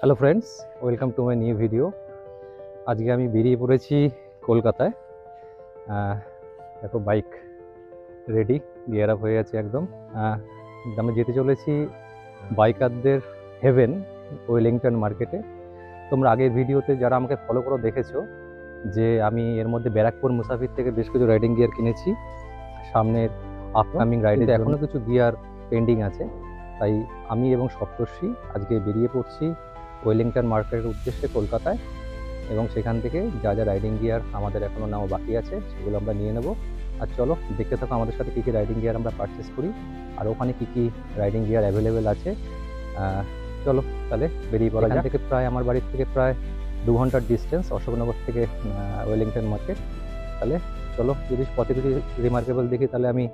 Hello friends, welcome to my new video. আজকে আমি বেরিয়ে পড়েছি কলকাতায়। দেখো বাইক রেডি, গিয়ার আপ হয়ে আছে একদম। আমি যেতে চলেছি বাইকারদের হেভেন, ওয়েলিংটন মার্কেটে। তোমরা আগের ভিডিওতে যারা আমাকে ফলো করে দেখেছো যে আমি এর মধ্যে ব্যারাকপুর মুসাফির থেকে বেশ কিছু রাইডিং গিয়ার কিনেছি। সামনের আপকামিং রাইডে এখনও কিছু গিয়ার পেন্ডিং আছে, তাই আমি এবং সপ্তর্ষি আজকে বেরিয়ে পড়ছি ওয়েলিংটন মার্কেটের উদ্দেশ্যে কলকাতায়, এবং সেখান থেকে যা যা রাইডিং গিয়ার আমাদের এখনও নেওয়া বাকি আছে সেগুলো আমরা নিয়ে নেব। আর চলো দেখতে থাকো আমাদের সাথে কী কী রাইডিং গিয়ার আমরা পারচেস করি আর ওখানে কী কী রাইডিং গিয়ার অ্যাভেলেবেল আছে। চলো তাহলে বেরিয়ে পড়া যাক। থেকে প্রায় আমার বাড়ির থেকে প্রায় 2 ঘন্টার ডিস্টেন্স অশোকনগর থেকে ওয়েলিংটন মার্কেট। তাহলে চলো, যদি পথে কিছু রিমার্কেবল দেখি তাহলে আমি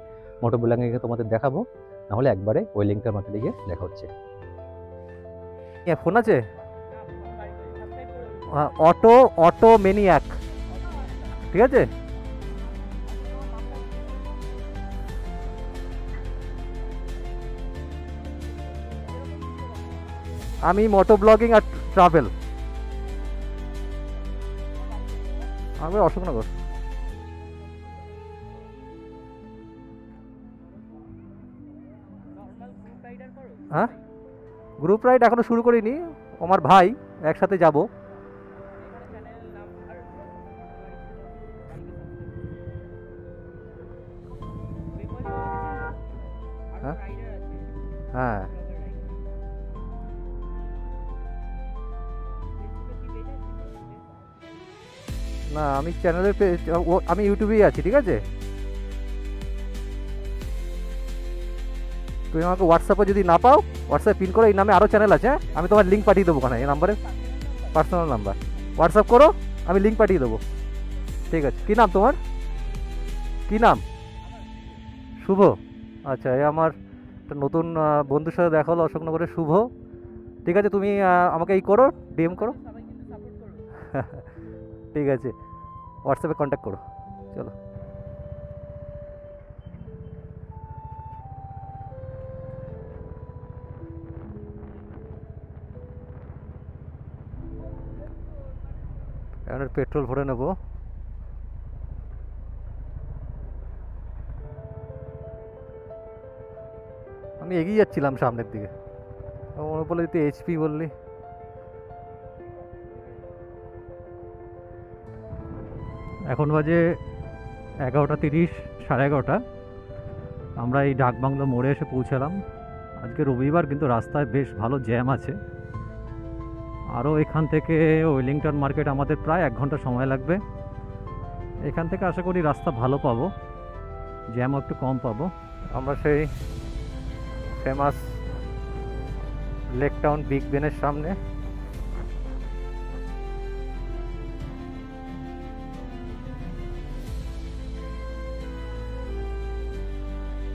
মোটো ব্লগে গিয়ে তোমাদের দেখাবো, নাহলে একবারে ওয়েলিংটন মার্কেটে গিয়ে দেখা হচ্ছে। ফোন আছে অটো অটো ম্যানিয়াক, ঠিক আছে। আমি মোটো ব্লগিং আর ট্রাভেল, আমি অশোকনগর। হ্যাঁ, গ্রুপ রাইড এখনো শুরু করিনি, আমার ভাই একসাথে যাব। হ্যাঁ, না আমি চ্যানেলের আমি ইউটিউবেই আছি, ঠিক আছে। তুমি আমাকে হোয়াটসঅ্যাপে যদি না পাও, হোয়াটসঅ্যাপ পিন করো, এই নামে আরও চ্যানেল আছে, আমি তোমার লিঙ্ক পাঠিয়ে দেবো। ওখানে এই নাম্বারে পার্সোনাল নাম্বার, হোয়াটসঅ্যাপ করো, আমি লিঙ্ক পাঠিয়ে দেবো। ঠিক আছে, কী নাম তোমার? কী নাম? শুভ। আচ্ছা, এই আমার একটা নতুন বন্ধুর সাথে দেখা হলো অশোকনগরের, শুভ। ঠিক আছে, তুমি আমাকে এই করো, ডিএম করো। ঠিক আছে, হোয়াটসঅ্যাপে কন্ট্যাক্ট করো। চলো, এখন পেট্রোল ভরে নেবো। আমি এগিয়ে যাচ্ছিলাম সামনের দিকে, মনে পড়লো তুই এইচপি বললি। এখন বাজে 11:30, 11:30। আমরা এই ডাকবাংলো মোড়ে এসে পৌঁছালাম। আজকে রবিবার, কিন্তু রাস্তায় বেশ ভালো জ্যাম আছে। আরও এখান থেকে ওয়েলিংটন মার্কেট আমাদের প্রায় 1 ঘন্টা সময় লাগবে। এখান থেকে আশা করি রাস্তা ভালো পাবো, জ্যামও একটু কম পাবো। আমরা সেই ফেমাস লেক টাউন বিগ বেনের সামনে।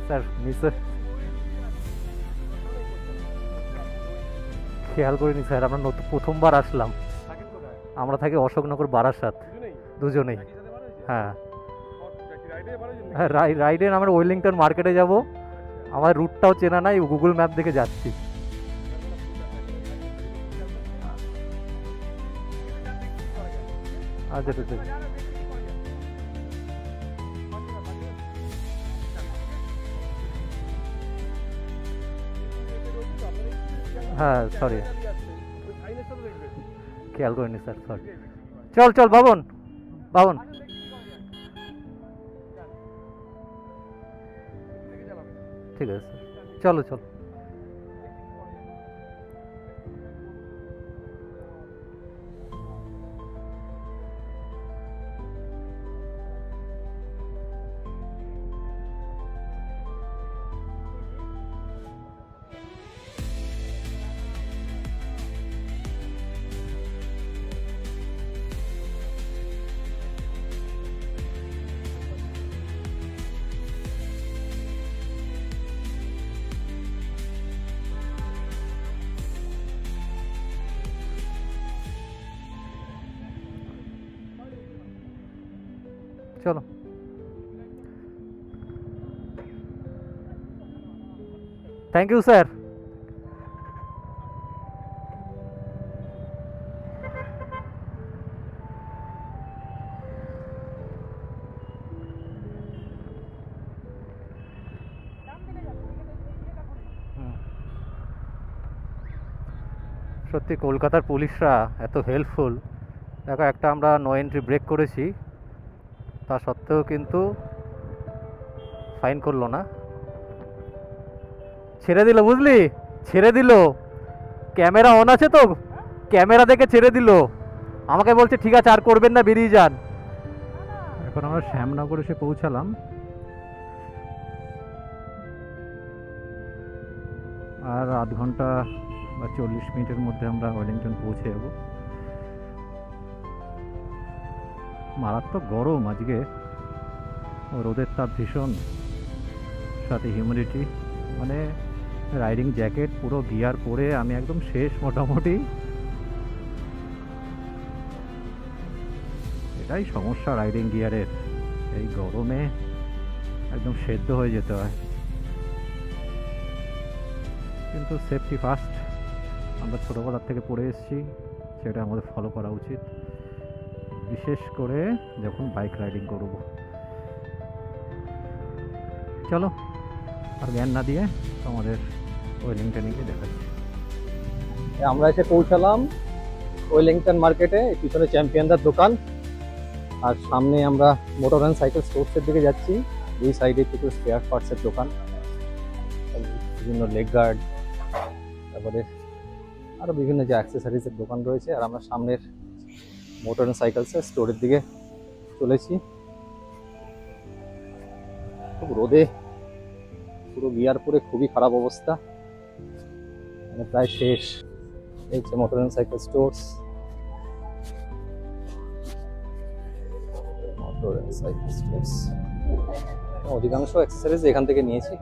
স্যার মিসের খেয়াল করিনি স্যার, আমরা নতুন প্রথমবার আসলাম। আমরা থাকি অশোকনগর, বারাসাত, দুজনেই। হ্যাঁ হ্যাঁ, রাইডে আমরা ওয়েলিংটন মার্কেটে যাব। আমার রুটটাও চেনা নাই, গুগল ম্যাপ দেখে যাচ্ছি। আচ্ছা ঠিক আছে। হ্যাঁ সরি, খেয়াল করিনি স্যার, সরি। চল চল বাবন, বাবন। ঠিক আছে স্যার, চলো চলো। চলো, থ্যাংক ইউ স্যার। সত্যি কলকাতার পুলিশরা এত হেল্পফুল। দেখো, একটা আমরা নো এন্ট্রি ব্রেক করেছি, তা সত্ত্বেও কিন্তু ফাইন করলো না, ছেড়ে দিল, বুঝলি, ছেড়ে দিল। ক্যামেরা অন আছে তো, ক্যামেরা দেখে ছেড়ে দিল। আমাকে বলছে ঠিক আছে আর করবেন না, বেরিয়ে যান। এখন আমরা শ্যামনগর এসে পৌঁছালাম। আর আধ ঘন্টা বা 40 মিনিটের মধ্যে আমরা ওয়েলিংটন পৌঁছে যাব। মারাত্মক গরম আজকে, রোদের তাপ ভীষণ, সাথে হিউমিডিটি, মানে রাইডিং জ্যাকেট পুরো গিয়ার পরে আমি একদম শেষ মোটামুটি। এটাই সমস্যা রাইডিং গিয়ারের, এই গরমে একদম সেদ্ধ হয়ে যেতে হয়। কিন্তু সেফটি ফার্স্ট, আমরা ছোটোবেলার থেকে পড়ে এসেছি, সেটা আমাদের ফলো করা উচিত, বিশেষ করে যখন বাইক রাইডিং করব। চলো আর জ্ঞান না দিয়ে আমাদের ওয়েলিংটনে গিয়ে দেখাচ্ছি। আমরা এসে পৌঁছালাম ওয়েলিংটন মার্কেটে, পিছনে চ্যাম্পিয়নদার দোকান, আর সামনে আমরা মোটর অ্যান্ড সাইকেল স্টোর্সের দিকে যাচ্ছি। দুই সাইডে কিছু স্পেয়ার পার্টসের দোকান, বিভিন্ন লেগ গার্ড, তারপরে আরও বিভিন্ন যে অ্যাক্সেসরিজের দোকান রয়েছে। আর আমরা সামনের মোটর অ্যান্ড সাইকেলসের স্টোরের দিকে চলেছি। খুব রোদে পুরো গিয়ার পরে খুবই খারাপ অবস্থা, মানে প্রায় শেষ। এই যে motor and cycle stores, motor and cycle stores, অধিকাংশ অ্যাক্সেসরিজ এখান থেকে নিয়েছি।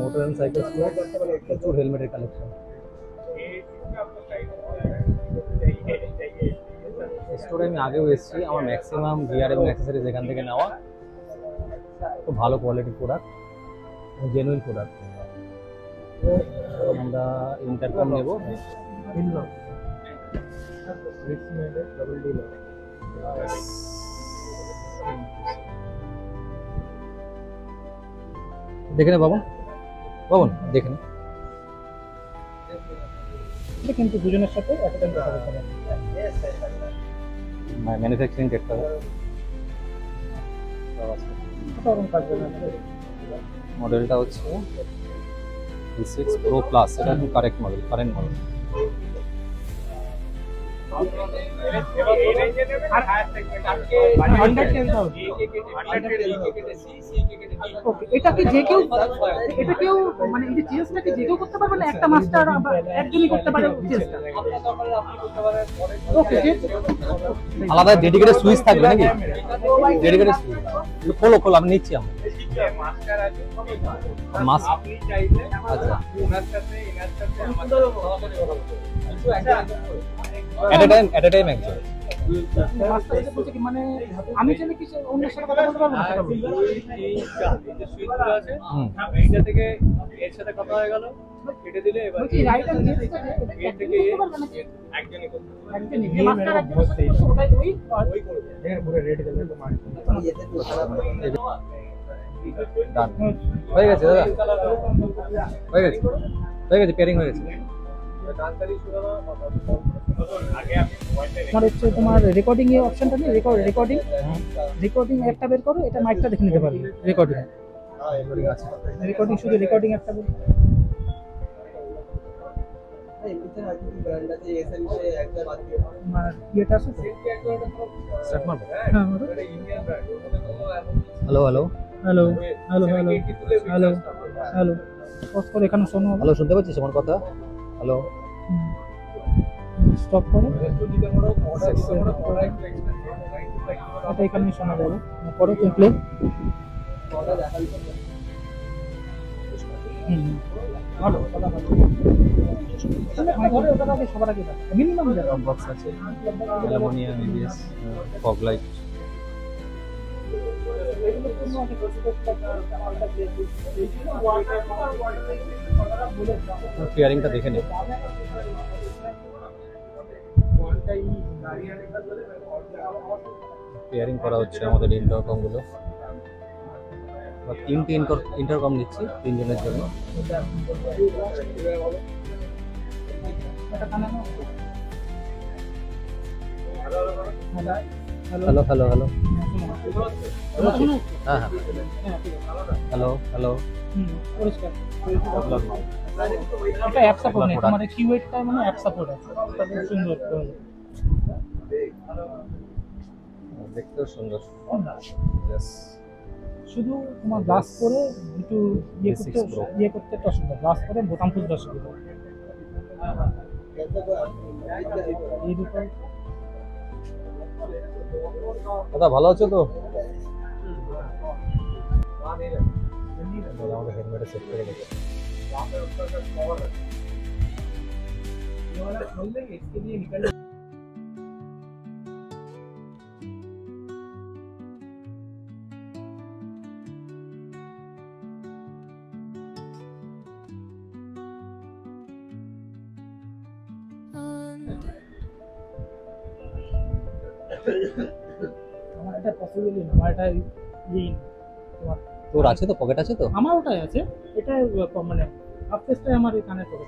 মোটর অ্যান্ড সাইকেল স্টোর, প্রচুর হেলমেটের কালেকশন। স্টোরে আমি আগেও এসেছি, আমার ম্যাক্সিমাম গিয়ার এবং অ্যাক্সেসরিজ এখান থেকে নেওয়া। খুব ভালো কোয়ালিটির প্রোডাক্ট, জেনুইন প্রোডাক্ট। আমরা ইন্টারকম নেব, দেখে নে বাবন, বাবন দেখে নে, কিন্তু দুজনের সাথে একটা কথা বলতে হবে, ম্যানুফ্যাকচারিং ডেট হবে। মডেলটা হচ্ছে V6 Pro Plus, এটা একদম কারেক্ট মডেল, কারেন্ট মডেল। এটা কি যে কেউ, এটা কেউ মানে এই যে চেঞ্জটা কি যে কেউ করতে পারবে না, একটা মাস্টার একজনই করতে পারে চেঞ্জটা? ওকে, আলাদা ডেডিকেটেড সুইচ থাকবে নাকি? ডেডিকেটেড সুইচ খোলো খোলো, আমি নিচ্ছি। আমরা মাস্টার আছে, মাস্টার আপনি চাইলে, আচ্ছা ওনার সাথে এনার সাথে আমাদের এট আ টাইম একজন মাস্টার এসে বলছে কি, মানে আমি চাইলে কি অন্যের সাথে কথা বলতে পারবো না? এই যে সুইচগুলো আছে, এইটা থেকে এর সাথে কথা হয়ে গেল, কেটে দিলে এবার বলছি রাইটার চেঞ্জটা এর থেকে একজনই করতে পারবে, একজনই মাস্টার একজন ওটাই ওই করবে, এর পুরো রেড কালার তো মার্ক ডান হয়ে গেছে দাদা, হয়ে গেছে, হয়ে গেছে, পেয়ারিং হয়ে গেছে। তোমার হচ্ছে তোমার রেকর্ডিং এর অপশনটা নেই, রেকর্ডিং রেকর্ডিং একটা বের করো, এটা মাইকটা দেখে নিতে পারবে। রেকর্ডিং আছে, রেকর্ডিং শুধু রেকর্ডিং একটা বের ইয়েটা আছে। Hello hello hello hello hello hello hello pause করে এখানে শোনো। হ্যালো, শুনতে পাচ্ছিস আমার কথা? হ্যালো, স্টপ করো, এটা এখানে শোনা যাবে। করো প্লে, সবার আগে মিনিমাম বক্স আছে, অ্যালুমিনিয়াম, এবিএস, ফগ লাইট। এগুলোর জন্য অনেক পেয়ারিংটা দেখে নিই। পেয়ারিং করা হচ্ছে আমাদের ইন্টারকম গুলো। তিনটে ইন্টারকম দিচ্ছি 3 জনের জন্য। হ্যালো হ্যালো হ্যালো, হ্যাঁ হ্যাঁ, হ্যালো হ্যালো। পরিষ্কার এটা অ্যাপ সাপোর্ট নেই, তোমার কিওয়ার্ডটা মানে অ্যাপ সাপোর্ট আছে, তাহলে সুন্দর দেখতেও সুন্দর। শুধু তোমার ব্লাস করে একটু ইয়ে করতে একটা অসুবিধা, ব্লাস করে বোতাম খুঁজতে অসুবিধা। এই দুটো দাদা ভালো আছো তো? আমাদের হেলমেটে সেট করে দেখো। আমার এটা পসিবল না, আমার এটা ইয়ে তোমার তোর আছে তো, পকেট আছে তো? আমার ওটাই আছে, এটা মানে হাফ পেজটাই আমার এখানে করে,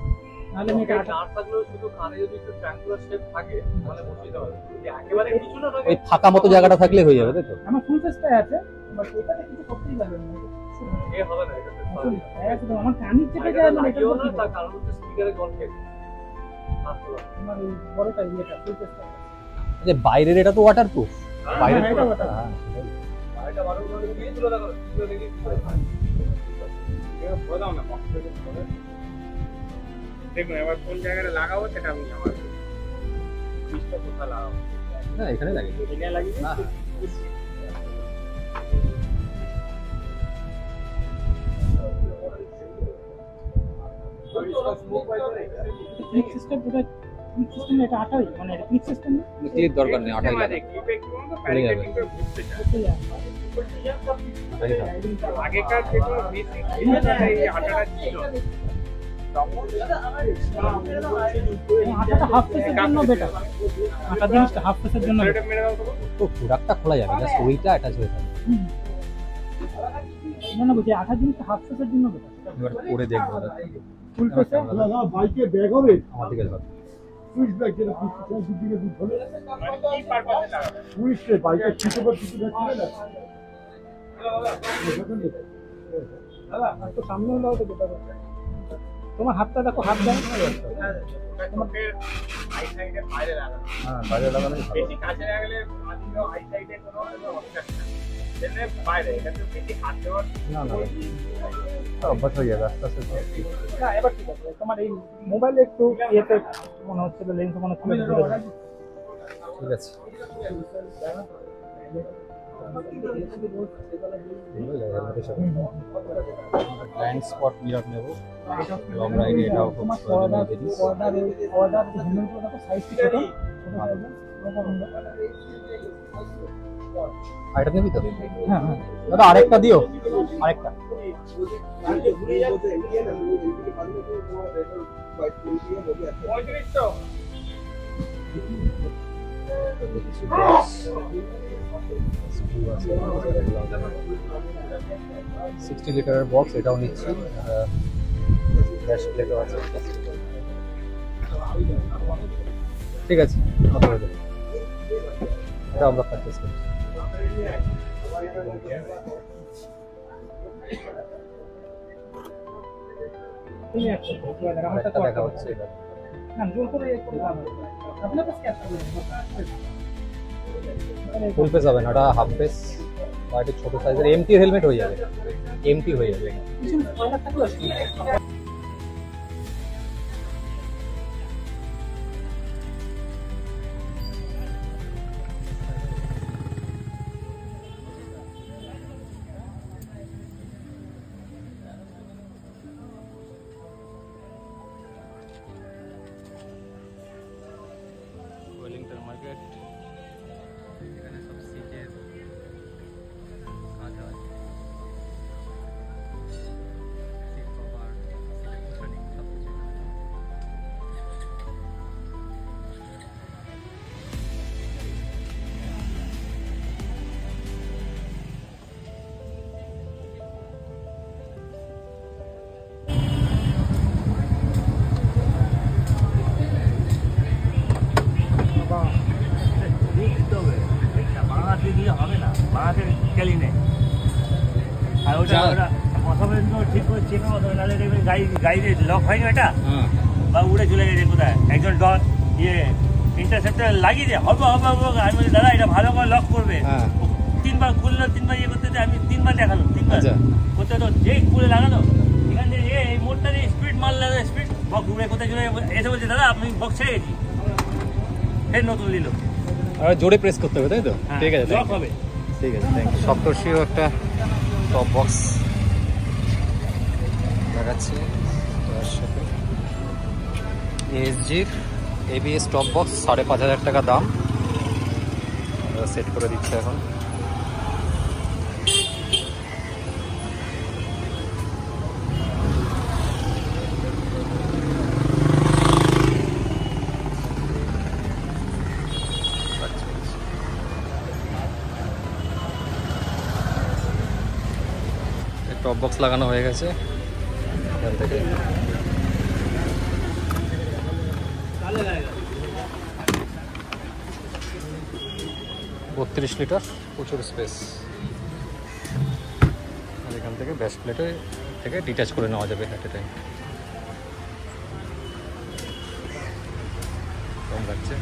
নাহলে আমি এটা আর থাকলেও শুধু কানে যদি একটু ট্রায়াঙ্গুলার শেপ থাকে তাহলে বসিয়ে দেওয়া যাবে। যদি একেবারে কিছু না থাকে ওই ফাঁকা মতো জায়গাটা থাকলে হয়ে যাবে, তাই তো? আমার ফুল পেজটাই আছে, বাট এটাতে কিছু করতেই পারবে না। এ হবে না এটা। একদম আমার কানির চেপে যায় না, এটা না তার কারণ হচ্ছে স্পিকারে কল খেয়ে আমার ওই বড়টা ইয়েটা ফুল পেজটা। যে বাইরের এটা তো ওয়াটারপ্রুফ, বাইরের হ্যাঁ, তো এটা waterproof। হ্যাঁ, সেটাই। এটা বারো করে দিয়ে তুলে দেখো, তুলে দেখি এটা বলে দাও না বক্স থেকে করে দেখুন এবার কোন জায়গায় লাগাবো সেটা আমি আমার পিসটা কোথায় লাগাবো। না এখানে লাগে এখানে লাগিয়ে না, ক্লিক সিস্টেম, এটা ক্লিক সিস্টেম, এটা আটাই মানে এটা ক্লিক সিস্টেম না, ক্লিক দরকার নেই, আঠাই লাগে। ক্লিপে একটু মতো চলে যাবে। প্যারিং ঘুরতে চায়। করতে যায়। আঠাই থাকে। আগেকার যেগুলো বেসিক ছিল না এই আটাটা ছিল আটাটা হাফ পেজের জন্য বেটার, আটা জিনিসটা হাফ পেজের জন্য এটা মেরে দাও তো। তো প্রোডাক্টটা খোলা যাবে, জাস্ট ওইটা অ্যাটাচ হয়ে থাকবে। না না বুঝি আটা জিনিসটা হাফ পেজের জন্য বেটার। এবার করে দেখবো ফুল পেজে বাইকে ব্যাগ হবে আমার দিকে ধর। সুইচ ব্যাগ যেটা দুদিকে দুধ হলে মানে কি পারপাসে লাগাবো? সুইচ বাইকের সিটের উপর দুটো ব্যাগ ছিল না একটু সামনে হলেও তো বেটার হবে। তোমার হাতটা দেখো, হাত দেয় চোখের আই সাইডে বাইরে লাগানো। হ্যাঁ বাইরে লাগানোই ভালো। বেশি কাছে লাগালে আদিকে আই সাইডে কোনো অসুবিধা নেই। এখানে বাইরে এখানে বেশি হাত দেওয়ার না না অভ্যাস হয়ে যাবে আস্তে আস্তে তো ঠিক। না এবার ঠিক আছে। তোমার এই মোবাইলে একটু ইয়েতে মনে হচ্ছে লেন্স মনে হচ্ছে দূরে যাবে। ঠিক আছে ব্লাইন্ড স্পট মিরর নেব, লং রাইডে এটাও খুব তোমার প্রয়োজনীয় জিনিস। অর্ডার হ্যান্ডেলগুলো দেখো, সাইজটা ছোট ছোট সাইজের। আর এটা নিবি তো? হ্যাঁ হ্যাঁ দাদা আরেকটা দিও, আরেকটা। পঁয়ত্রিশশো 60 লিটারের বক্স, এটাও নিচ্ছি। গ্যাস প্লেটও আছে। ঠিক আছে মতো হয়ে যাবে। এটা আমরা পারচেস করছি। তুমি একটা আমারটা আরেকটা তো দেখা হচ্ছে এটা। না জোর করে ইয়ে করে দাও। আপনার কাছে ক্যাশ আছে? ফুল পেস হবে না, ওটা হাফ পেস বা একটু ছোট সাইজের এমটি হেলমেট হয়ে যাবে, এমটি হয়ে যাবে। কিছু পয়লা থাকলে অসুবিধা নেই। ওয়েলিংটন মার্কেট, এখানে সব সিকের কাঁচা তাহলে দেখবেন গাড়িতে লক হয়নি এটা হ্যাঁ বা উড়ে চলে গেছে কোথায়, একজন ইন্টারসেপ্টার লাগিয়ে দিয়ে হবে হবে হবে, আমি বলি দাদা এটা ভালো করে লক করবে, হ্যাঁ 3বার খুললো 3বার ইয়ে করতে আমি 3বার দেখালো, 3বার আচ্ছা। করতে তো যেই খুলে লাগালো এখান থেকে এই মোটটা দিয়ে স্পিড মারলে স্পিড বক্স উড়ে কোথায় চলে এসে বলছে দাদা আপনি বক্স ছেড়ে গেছি, ফের নতুন নিল। আর জোরে প্রেস করতে হবে তাই তো? ঠিক আছে, লক হবে। ঠিক আছে, থ্যাংক ইউ। সপ্তর্ষিও একটা টপ বক্স লাগাচ্ছে তার সাথে এএসজির এবিএস টপ বক্স 5,500 টাকা দাম, সেট করে দিচ্ছে এখন। টপ বক্স লাগানো হয়ে গেছে এখান থেকে। 32 লিটার, প্রচুর স্পেস। আর এখান থেকে ব্যাস প্লেটে থেকে ডিটাচ করে নেওয়া যাবে অ্যাট এ টাইম। কম লাগছে।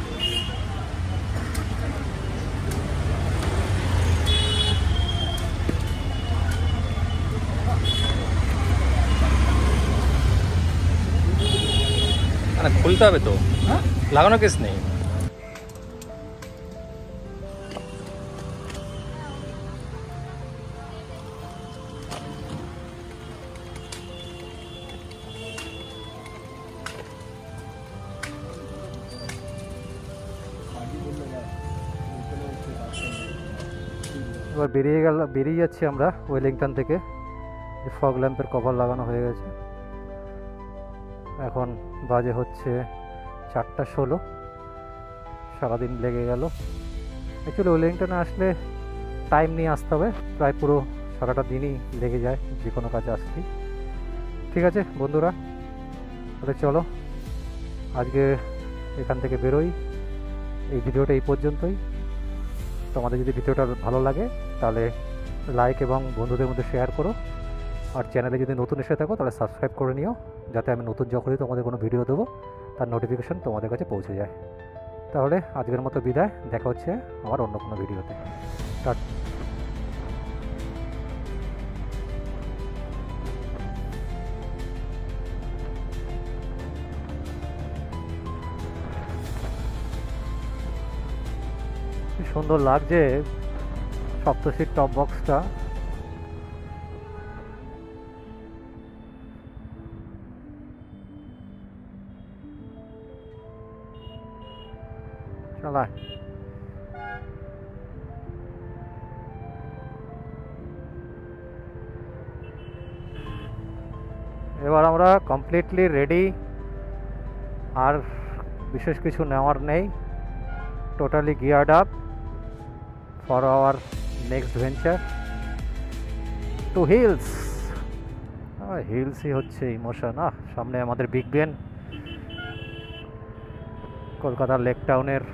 খুলতে হবে তো, লাগানো কেস নেই। এবার বেরিয়ে যাচ্ছি আমরা ওয়েলিংটন থেকে। ফগ ল্যাম্পের কভার লাগানো হয়ে গেছে। এখন বাজে হচ্ছে 4:16। সারাদিন লেগে গেল। অ্যাকচুয়ালি ওয়েলিংটনে আসলে টাইম নিয়ে আসতে হবে, প্রায় পুরো সারাটা দিনই লেগে যায় যে কোনো কাজে আসতে। ঠিক আছে বন্ধুরা, তাহলে চলো আজকে এখান থেকে বেরোই। এই ভিডিওটা এই পর্যন্তই। তোমাদের যদি ভিডিওটা ভালো লাগে তাহলে লাইক এবং বন্ধুদের মধ্যে শেয়ার করো। আর চ্যানেলে যদি নতুন এসে থাকো তাহলে সাবস্ক্রাইব করে নিও, যাতে আমি নতুন যখনই তোমাদের কোনো ভিডিও দেবো তার নোটিফিকেশান তোমাদের কাছে পৌঁছে যায়। তাহলে আজকের মতো বিদায়, দেখা হচ্ছে আমার অন্য কোনো ভিডিওতে। কি সুন্দর লাগছে সপ্তর্ষির টপ বক্সটা। চালায় এবার আমরা কমপ্লিটলি রেডি, আর বিশেষ কিছু নেওয়ার নেই। Totally geared up for our next venture to hills. হিলসই হচ্ছে ইমোশন। সামনে আমাদের বিগ বেন, কলকাতার লেক টাউনের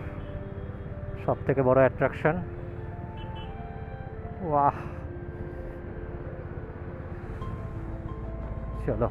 সব থেকে বড় অ্যাট্রাকশন। ওয়াহ, চলো।